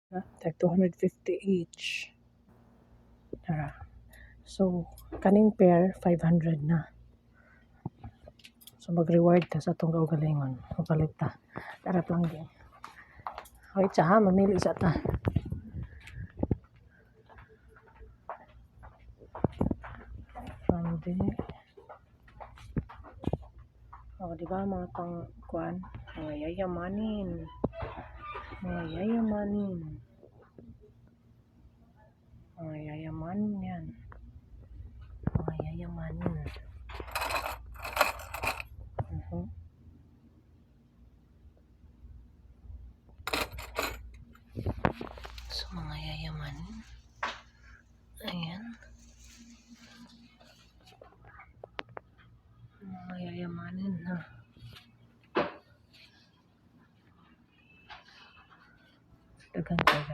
Tag 250 each. Tara. So, kaning pair, 500 na. So, mag-reward ta sa itong kaugalingon. Mapalit ta. Tara lang din. Hoy, tsaha, mamili sa ta. From there. O, diba mga pang-kuan? Mga yayamanin. Mga yayamanin. Mga yayamanin yan. Mga yayamanin. So, mga yayamanin. Ayan. Mga yayamanin na. Dagan kayo.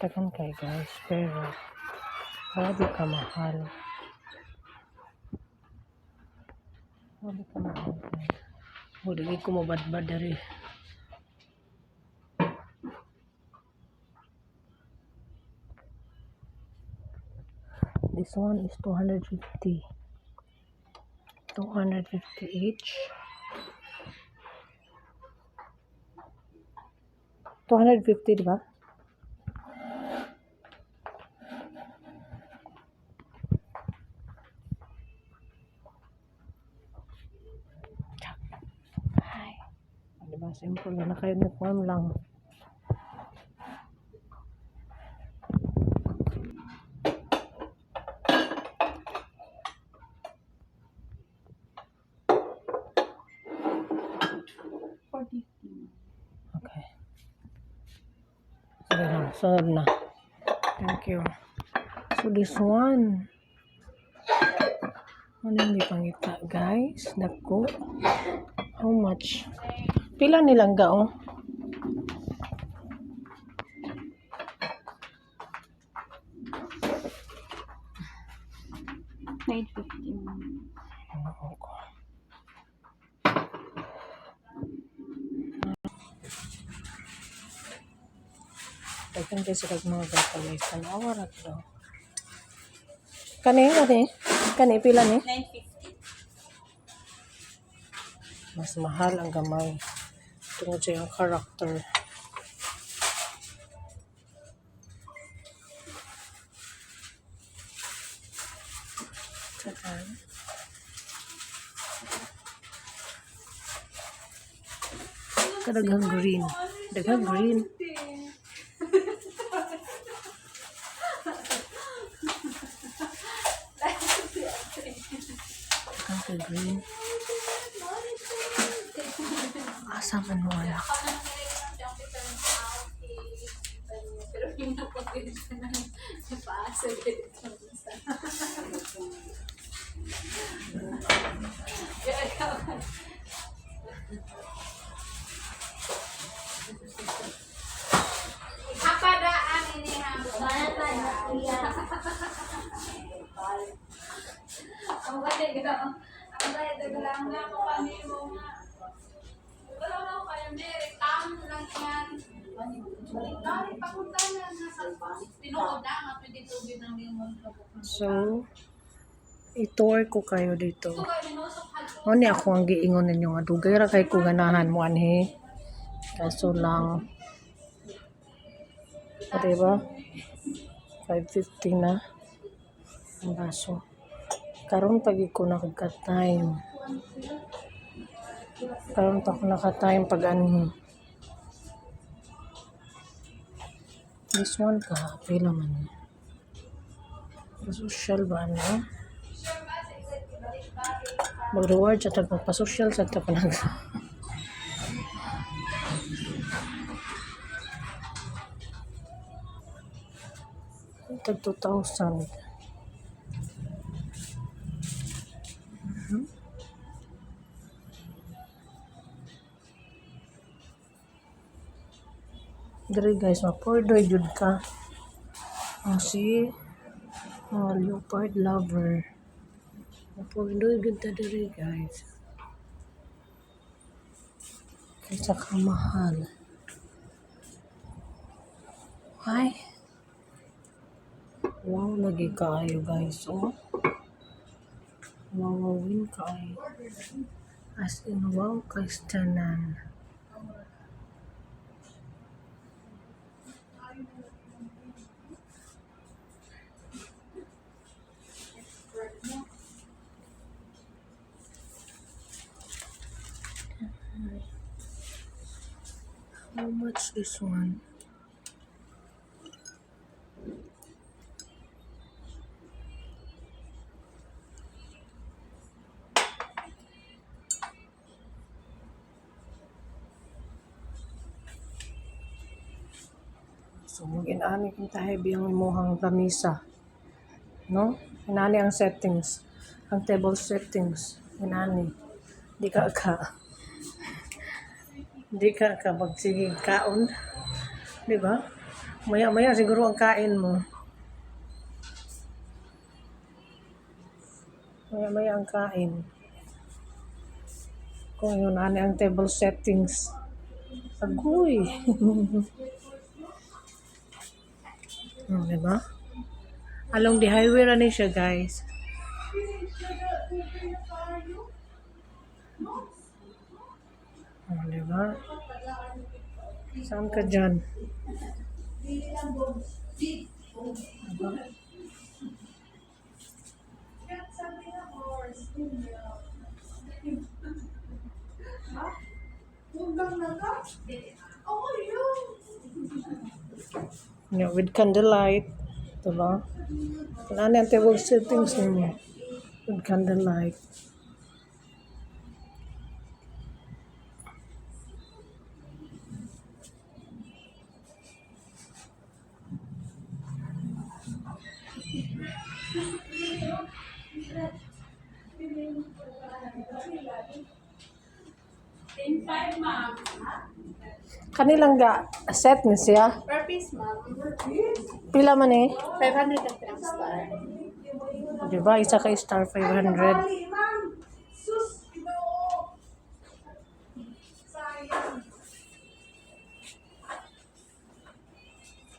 Dagan kayo guys. Pero, grabe ka mahal. Grabe ka mahal. Huwag ko mabadbad dari. This one is 250. 250 each. 250, diba? Hi. Diba? Simple na naka-uniform lang. Okay. Sige na. Sunod na. Thank you. So this one. Ano yung ipangita guys? Dako. How much? Pila nilang gaong? $9.50. Dagan kayo sila mga gapalay. Tanawa na ito. Kani? Kani, pila ni? $9.50. Mas mahal ang gamay. Tungkol sa yung character. Saan? Kadaghang green. Daghang green. Daghang green. Asa man mo anak? Pero yung napagpili ka na paasa dito. Kapadaan ini ang balik lang na ako kami mo nga. Wala na ako kaya meron. Tamo lang yan. Balik papunta na nasa tinuod na nga pwede tubig ng limon. So, itour ko kayo dito. Ano ako ang giingon ninyo nga dugay ra kay ko ganahan mo anhi. Kaso lang, o diba? 550 na ang baso. Karon pag ko naka-time. Karon pa ako naka-time pag anhi. This one ka, pila man niya. Social ba ano? Mag-reward sa tagpapasocial sa tapanag. Tag 2,000. Dere guys, mapordoy jud ka. Si leopard lover. Mapordoy jud ta dere guys. Kaysa ka mahal. Ay. Wow, lagi kaayo guys. Oh. Wawawin kaayo. As in, wow, Kristiyanan. How much this one? So, mag-inani kung tahebi ang imuhang lamisa. No? Inani ang settings. Ang table settings. Inani. Di ka magsigig kaon. Di ba? Maya-maya siguro ang kain mo. Maya-maya ang kain. Kung yun, ani ang table settings. Agoy. Diba? Along the highway na siya, guys. Diba? Saan ka dyan? Diba? Yeah, with candlelight. Diba? Ano ang table settings niyo? With candlelight. In 5, ma'am. Kanilang ga set ni siya. Per piece, ma'am. Pila man eh? 500 ang pinang-star. Diba? Isa ka star 500.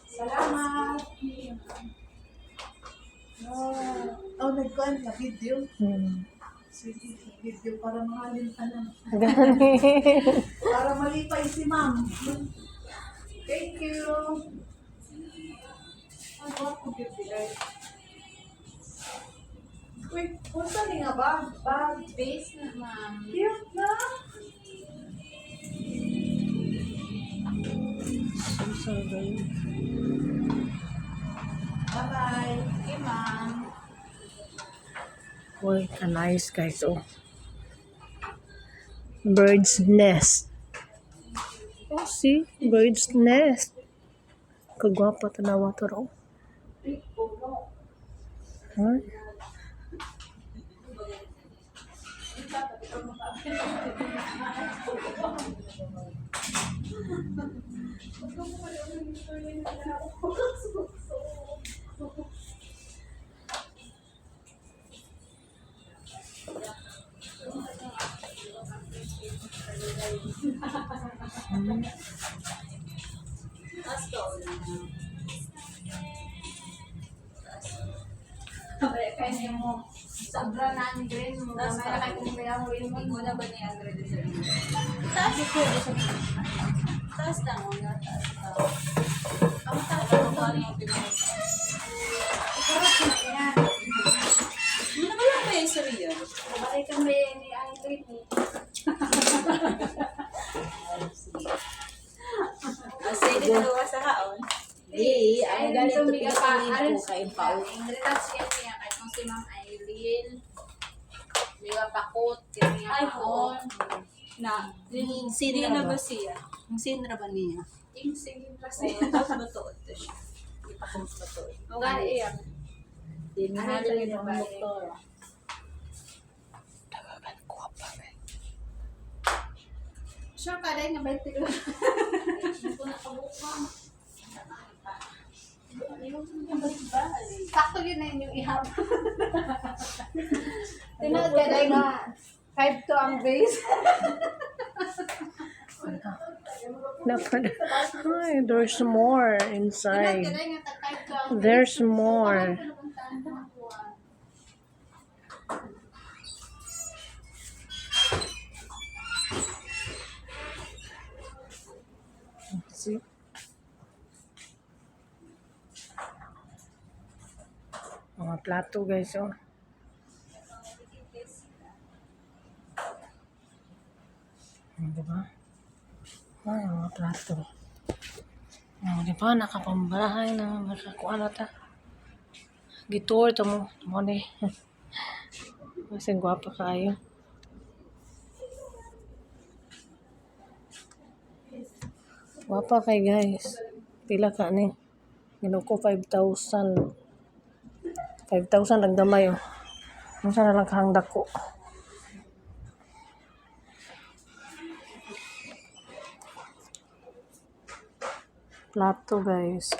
Salamat. Oh, nagkuhan ka video. Sige, video para mahalin ka na. Gani. Para malipay si ma'am. Thank you. Ano ako bibigay? Wait, punta ni nga ba? Bag. Base na, ma'am. Cute na. Bye-bye. Okay, ma'am. Uy, ka-nice guys. Oh. Bird's nest. Oh, see? Bird's nest. Kagwapa tanawa to ro. Huh? Kaya niya mo. Sobra na ang green mo. May nakakita mo yung mo na ba ni Andre de Sir? Taas ko. Taas lang mo na. Taas lang. Ang taas lang mo yung pinag. Sarap na yan. Ano ba lang ba yung sir yun? Bakit kami ni Andre ni? Sige, dalawa sa haon. Di, Ay, ang ganito tumiga pa. pinipiliin ko kay Pao. Ingritas yan niya. Kahit kung si Ma'am Aileen. Liwa pakot. Kaya Ay, paon. Na, Yung hindi sinra na ba? ba siya? Yung sinra ba niya? Yung sige kasi. Tapos matuot to siya. Ipakos ba to? Mga iyan. Di, minahal niya ang doktor. Sure ka rin nga 20 ko. Sakto yun na yun yung ihap. Tinood ka rin nga 5 to ang base. pala. Na pala. Ay, there's more inside. There's more. See? Mga plato guys, oh. Diba? Ay, mga plato. Oh, diba? Nakapambahay na. Makakuha na ta. Gitour ito mo. Mo ni. Kasi gwapa kayo. Gwapa kay guys. Pila ka ni. Ginuko 5,000. 5,000 lang damay oh. Ano sana lang kahangdak ko. Plato guys.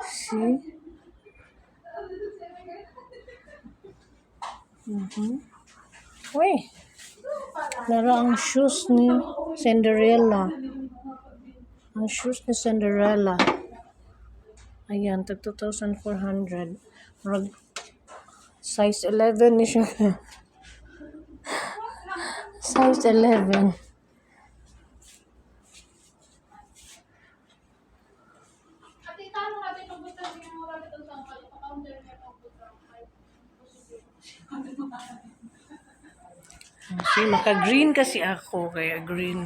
See? Uy! Laro ang shoes ni Cinderella. Ang shoes ni Cinderella. Ayan, tag 2,400. Marag size 11 ni siya. Size 11. Ate, tanong natin kung gusto niyo mura dito sa counter niya kung gusto. See, maka-green kasi ako. Kaya green.